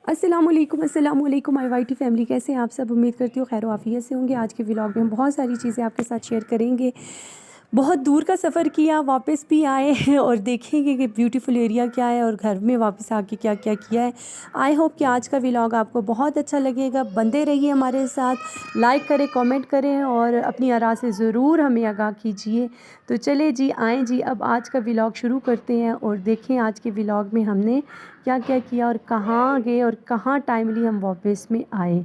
अस्सलाम वालेकुम my YT family, कैसे हैं आप सब। उम्मीद करती हूँ खैर आफियत से होंगे। आज के व्लॉग में हम बहुत सारी चीज़ें आपके साथ शेयर करेंगे। बहुत दूर का सफ़र किया, वापस भी आए और देखेंगे कि ब्यूटीफुल एरिया क्या है और घर में वापस आके क्या क्या किया है। आई होप कि आज का व्लॉग आपको बहुत अच्छा लगेगा। बंदे रहिए हमारे साथ, लाइक करें, कमेंट करें और अपनी आरा से ज़रूर हमें आगाह कीजिए। तो चले जी, आएँ जी, अब आज का व्लॉग शुरू करते हैं और देखें आज के व्लॉग में हमने क्या क्या किया और कहाँ गए और कहाँ टाइमली हम वापस में आए।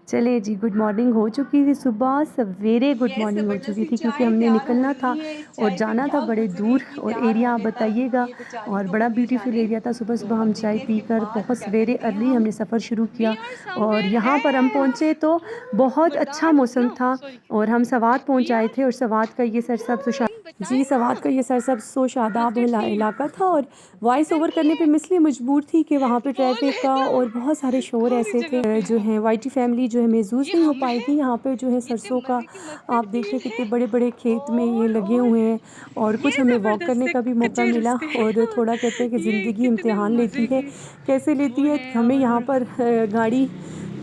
चले जी, गुड मॉर्निंग हो चुकी थी, सुबह सवेरे गुड मॉर्निंग हो चुकी थी क्योंकि हमने निकलना था और जाना था बड़े दूर। और एरिया आप बताइएगा, और बड़ा ब्यूटीफुल एरिया था। सुबह सुबह हम चाय पीकर बहुत सवेरे अर्ली हमने सफ़र शुरू किया और यहाँ पर हम पहुँचे तो बहुत अच्छा मौसम था और हम सवात पहुँच आए थे। और सवात का ये सरसब्ज़ जी, सवात का ये सरसब्ज़ शादाब इलाका था और वॉइस ओवर करने पे मैं इसलिए मजबूर थी कि वहाँ पे ट्रैफिक का और बहुत सारे शोर ऐसे थे जो हैं वाईटी फैमिली जो है महसूस नहीं हो पाएगी। यहाँ पे जो है सरसों का आप देखिए कितने बड़े बड़े खेत में ये लगे हुए हैं और कुछ हमें वॉक करने का भी मौका मिला। और थोड़ा कहते हैं कि ज़िंदगी इम्तिहान लेती है, कैसे लेती है। हमें यहाँ पर गाड़ी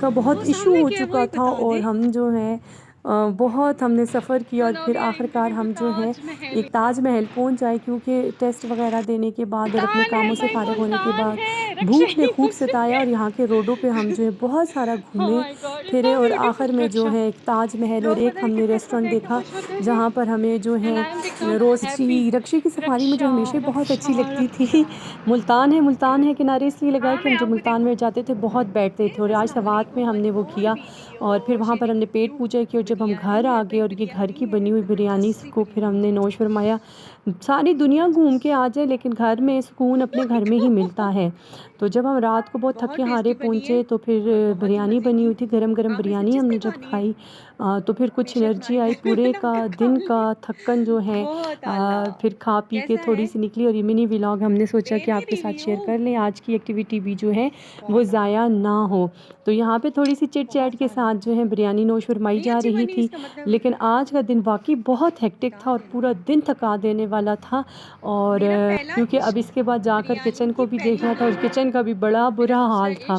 का बहुत इशू हो चुका था और हम जो है बहुत हमने सफ़र किया और फिर आखिरकार हम जो है एक ताज महल पहुंच जाए क्योंकि टेस्ट वगैरह देने के बाद और अपने कामों से फारिग होने के बाद भूख ने खूब सताया और यहाँ के रोडों पे हम जो है बहुत सारा घूमे फिरे और आखिर में जो है एक ताज महल और एक हमने रेस्टोरेंट देखा जहाँ पर हमें जो है रोज़ रक्शे की सफारी मुझे हमेशा बहुत अच्छी लगती थी। मुल्तान है किनारे इसलिए लगाए कि हम जो मुल्तान में जाते थे बहुत बैठते थे और आज सवात में हमने वो किया और फिर वहाँ पर हमने पेट पूजा की। और जब हम घर आ गए और ये घर की बनी हुई बिरयानी को फिर हमने नोश फरमाया। सारी दुनिया घूम के आ जाए लेकिन घर में सुकून अपने घर में ही मिलता है। तो जब हम रात को बहुत थके हारे पहुँचे तो फिर बिरयानी बनी हुई थी, गरम गरम बिरयानी हमने जब खाई तो फिर कुछ एनर्जी आई। पूरे का दिन का थक्कन जो है फिर खा पी के थोड़ी सी निकली और ये मिनी व्लॉग हमने सोचा कि आपके साथ शेयर कर लें। आज की एक्टिविटी भी जो है वो ज़ाया ना हो। तो यहाँ पे थोड़ी सी चिट चैट के साथ जो है बिरयानी नोश फरमाई जा रही थी। लेकिन आज का दिन वाकई बहुत हेक्टिक था और पूरा दिन थका देने वाला था। और क्योंकि अब इसके बाद जाकर किचन को भी देखना था और किचन का भी बड़ा बुरा हाल था।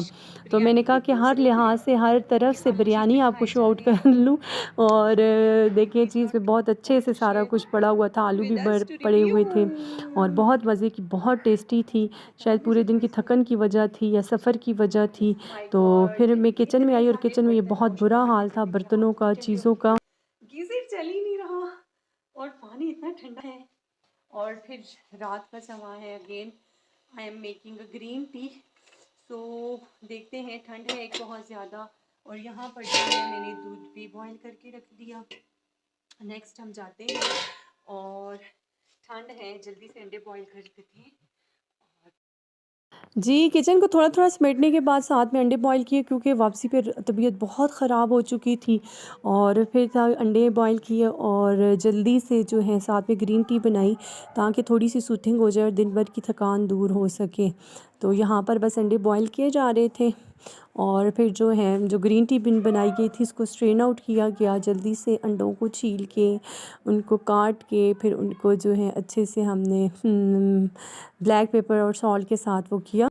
तो मैंने कहा कि हर लिहाज से हर तरफ से बिरयानी आपको शो आउट कर लूँ। और देखिए चीज़ में बहुत अच्छे से सारा कुछ पड़ा हुआ था, आलू भी पड़े हुए थे और बहुत मज़े की, बहुत टेस्टी थी। शायद पूरे दिन की थकन की वजह थी या सफ़र की वजह थी। तो फिर मैं किचन में आई और किचन में ये बहुत बुरा हाल था बर्तनों का, चीज़ों का। गीज़र चल ही नहीं रहा और पानी इतना ठंडा है। और फिर रात का समय है, again I am making a green tea. तो देखते हैं, ठंड है एक बहुत ज़्यादा और यहाँ पर जो है मैंने दूध भी बॉईल करके रख दिया। नेक्स्ट हम जाते हैं और ठंड है जल्दी से अंडे बॉईल कर देते हैं। जी, किचन को थोड़ा-थोड़ा समेटने के बाद साथ में अंडे बॉयल किए क्योंकि वापसी पे तबीयत बहुत ख़राब हो चुकी थी। और फिर था अंडे बॉयल किए और जल्दी से जो है साथ में ग्रीन टी बनाई ताकि थोड़ी-सी सूथिंग हो जाए और दिन भर की थकान दूर हो सके। तो यहाँ पर बस अंडे बॉयल किए जा रहे थे और फिर जो है जो ग्रीन टी बनाई गई थी उसको स्ट्रेन आउट किया गया। जल्दी से अंडों को छील के उनको काट के फिर उनको जो है अच्छे से हमने ब्लैक पेपर और सॉल्ट के साथ वो किया।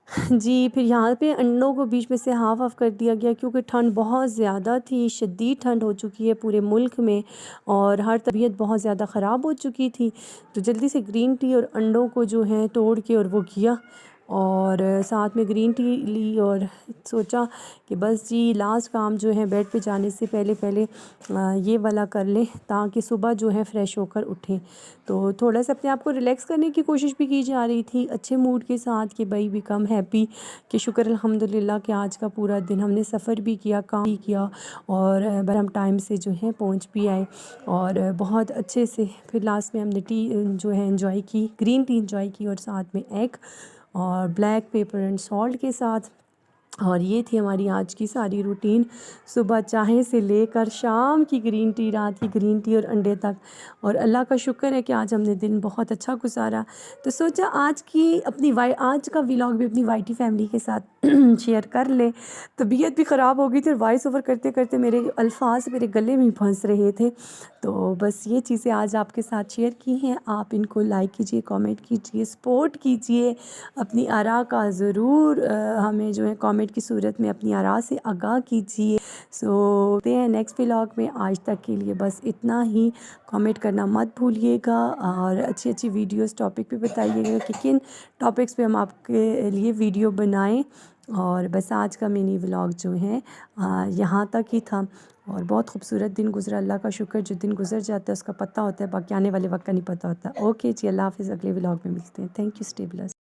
जी, फिर यहाँ पे अंडों को बीच में से हाफ़ ऑफ कर दिया गया क्योंकि ठंड बहुत ज़्यादा थी, शदीद ठंड हो चुकी है पूरे मुल्क में और हर तबीयत बहुत ज़्यादा ख़राब हो चुकी थी। तो जल्दी से ग्रीन टी और अंडों को जो है तोड़ के और वो किया और साथ में ग्रीन टी ली और सोचा कि बस जी लास्ट काम जो है बेड पे जाने से पहले पहले ये वाला कर लें ताकि सुबह जो है फ़्रेश होकर उठें। तो थोड़ा सा अपने आप को रिलैक्स करने की कोशिश भी की जा रही थी अच्छे मूड के साथ कि भाई बिकम हैप्पी कि शुक्र अल्हम्दुलिल्लाह कि आज का पूरा दिन हमने सफ़र भी किया, काम भी किया और हम टाइम से जो है पहुंच भी आए और बहुत अच्छे से फिर लास्ट में हमने टी जो है एंजॉय की, ग्रीन टी एंजॉय की और साथ में एग और ब्लैक पेपर एंड सॉल्ट के साथ। और ये थी हमारी आज की सारी रूटीन, सुबह चाय से लेकर शाम की ग्रीन टी, रात की ग्रीन टी और अंडे तक। और अल्लाह का शुक्र है कि आज हमने दिन बहुत अच्छा गुजारा। तो सोचा आज का व्लॉग भी अपनी वाईटी फैमिली के साथ शेयर कर ले। तबीयत भी ख़राब हो गई थी और वॉइस ओवर करते करते मेरे अल्फाज मेरे गले में फंस रहे थे। तो बस ये चीज़ें आज आपके साथ शेयर की हैं। आप इनको लाइक कीजिए, कमेंट कीजिए, सपोर्ट कीजिए। अपनी आरा का ज़रूर हमें जो है कमेंट की सूरत में अपनी आरा से आगाह कीजिए। सो मिलते हैं नेक्स्ट व्लॉग में। आज तक के लिए बस इतना ही। कमेंट करना मत भूलिएगा और अच्छी अच्छी वीडियोस टॉपिक पे बताइएगा कि किन टॉपिक्स पे हम आपके लिए वीडियो बनाएं। और बस आज का मिनी व्लॉग जो है यहाँ तक ही था। और बहुत खूबसूरत दिन गुजरा, अल्लाह का शुक्र। जो दिन गुजर जाता है उसका पता होता है, बाकी आने वाले वक्त का नहीं पता होता। ओके जी, अल्लाह हाफ़िज़। अगले व्लॉग में मिलते हैं। Thank you, stay blessed.